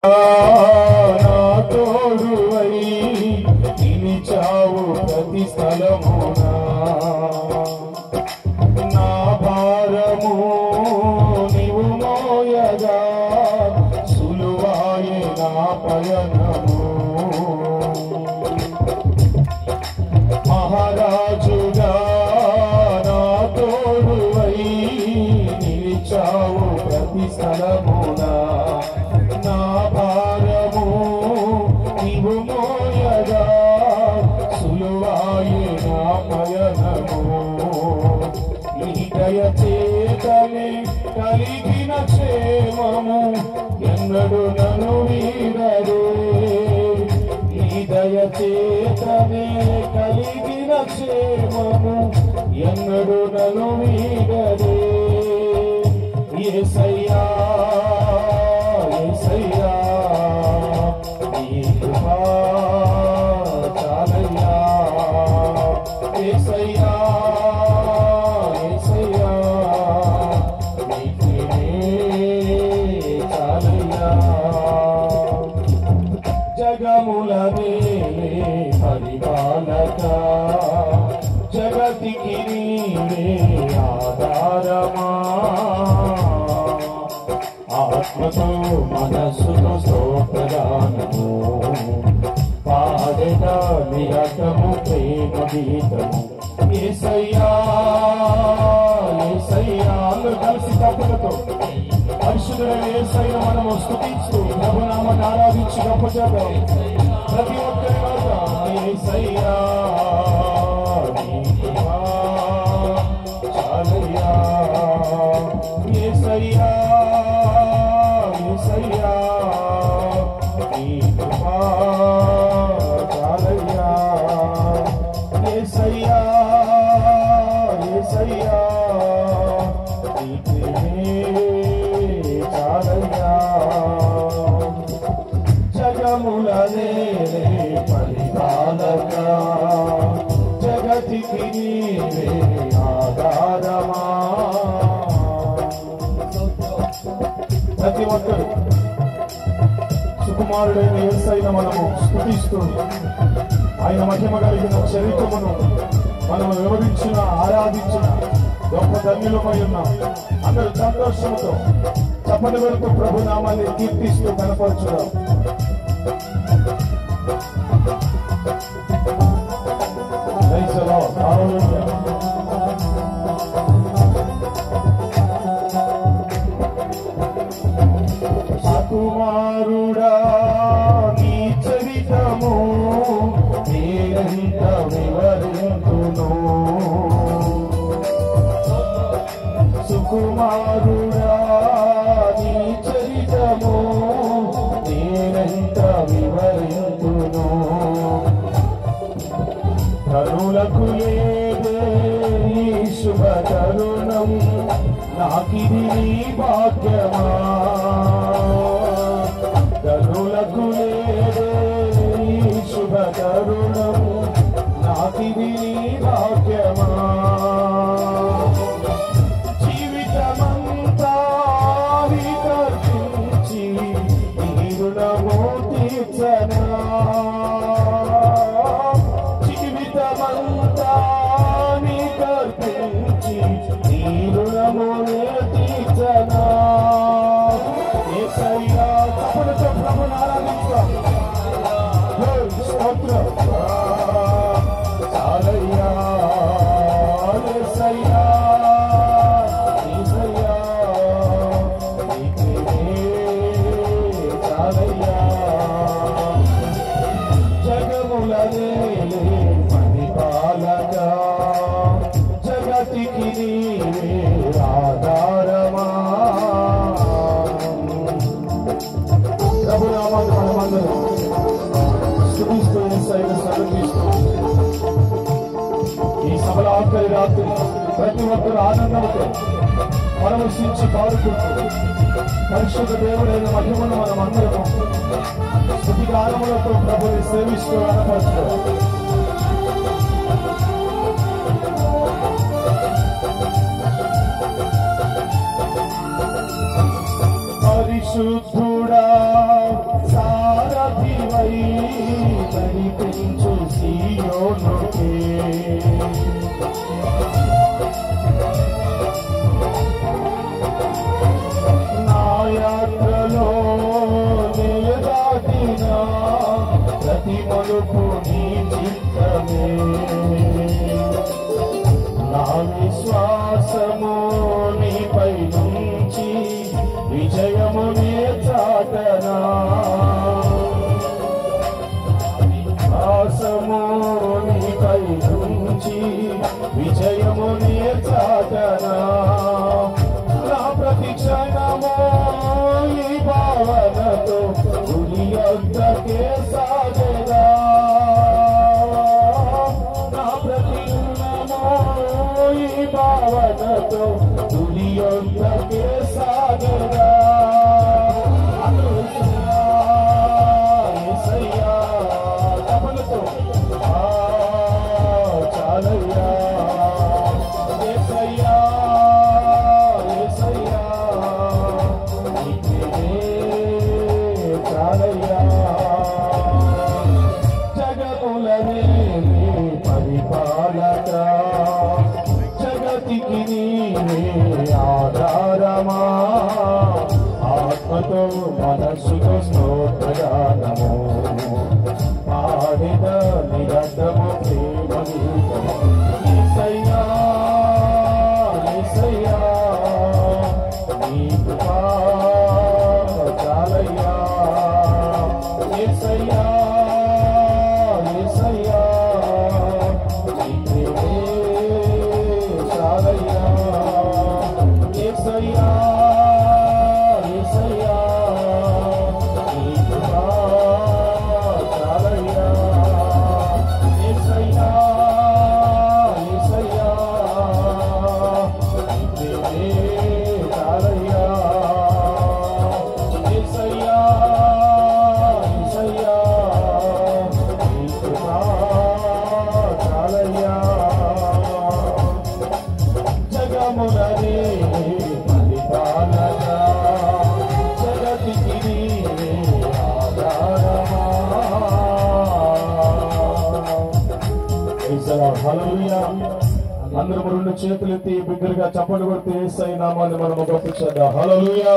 నా తోడువై నిలిచావు ప్రతి స్థలమునా నా భారము నీవు మోయగా సులువాయే నా పయనము మహారాజుగా నా తోడువై నిలిచావు ప్రతి స్థలమునా నా భారము నీవు మోయగా సులువాయే నా పయనము నీ దయచేతనే కలిగిన క్షేమము ఎన్నడు నన్ను వీడదే నీ దయచేతనే కలిగిన క్షేమము ఎన్నడు నన్ను వీడదే యేసయ్యా యేసయ్యా నీ కృపా చాలయ్యా యేసయ్యా యేసయ్యా నీ కృపే చాలయ్యా జగములనే పరిపాలక జగతికి నీవే ఆధారమా ఆత్మతో మనస్సుతో స్తోత్రగానము పాడెదా నిరతము ప్రేమ గీతము యేసయ్యా యేసయ్యా అందరూ కలిసి తప్పులతో పరిశుద్ధుడైన యేసయ్యను మనము స్తుతిస్తూ ప్రభునామాన్ని ఆరాధించి గొప్ప చేద్దాం ప్రతి ఒక్కరి వద్ద యేసయ్యా నీ కృపా చాలయ్యా యేసయ్యా యేసయ్యా నీ కృపా చాలయ్యా యేసయ్యా యేసయ్యా నీ కృపే చాలయ్యా జగములనే పరిపాలక జగతికి నీవే ఆధారమా ప్రతి ఒక్కరు సుకుమారుడైన యేసయ్యను మనము స్తుతిస్తూ ఆయన మహిమ కలిగిన చరిత్రమును మనము వివరించిన ఆరాధించిన గొప్ప ధన్యులమై ఉన్నాం అందరూ సంతోషంతో చప్పటి వరకు ప్రభు నామాన్ని కీర్తిస్తూ కనపరచుదాం సుకుమారుడా నీ చరితము నేనంత వివరింతును సుకుమారుడా నీ చరితము నేనంత వివరింతును కరులకు లేదే ఈ శుభ తరుణం నాకిది నీ భాగ్యమా కరులకు లేదే ఈ శుభ తరుణం నాకిది నీ భాగ్యమా జీవితమంతా వికర్పించి నీ రుణము తీర్చనా జీవితమంతా వికర్పించి నీ రుణము తీర్చనా యేసయ్యా తప్పులతో ప్రభుని ఆరాధించుదాం స్తోత్రం చాలయ్యా యేసయ్యా యేసయ్యా నీ కృపే చాలయ్యా జగములనే పరిపాలక జగతికి నీవే ఆధారమా ప్రభునామాన్ని మనమందరం స్తుతిస్తూ యేసయ్యను సమర్పిస్తూ ఈ సభల ఆఖరి రాత్రి ప్రతి ఒక్కరు ఆనందంతో పరవశించి పాడుకుంటూ పరిశుద్ధ దేవుడైన మహిమను మనం అందరము స్తుతిగానములతో ప్రభుని సేవిస్తూ కనపరుచుకోవాలి పరిశుద్ధుడా పిలుపు నీ చిత్తమే. నా విశ్వాసము నీపై నుంచి విజయము నే చాటనా. విశ్వాసము నీపై నుంచి విజయము నే చాటనా. నా ప్రతి క్షణము ఈ భావనతో గురి యొద్దకే సాగెదా. నా ప్రతి క్షణము ఈ భావనతో గురి యొద్దకే సాగెదా. యేసయ్యా తపలతో చాలయ్యా. యేసయ్యా యేసయ్యా చాలయ్యా. జగములనే పరిపాలక జగతికి నీవే ఆధారమా. ఆత్మతో మనస్సుతో స్తోత్రగానము పాడిన నిరంతరము ప్రేమ గీతము. యేసయ్యా యేసయ్యా నీ కృపా చాలయ్యా. యేసయ్యా యేసయ్యా నీ ప్రేమే చాలయ్యా. యేసయ్యా యేసయ్యా నీ కృపా చాలయ్యా. యేసయ్యా యేసయ్యా నీ ప్రేమే చాలయ్యా. యేసయ్యా యేసయ్యా నీ కృపా చాలయ్యా. జగములనే పరిపాలక జగతికి నీవే ఆధారమా. హల్లెలూయా. అందరూ రెండు చేతులెత్తి బిగ్గరగా చప్పట్లు కొడితే యేసయ్య నామాన్ని మనము గొప్ప చేద్దాం. హల్లెలూయా.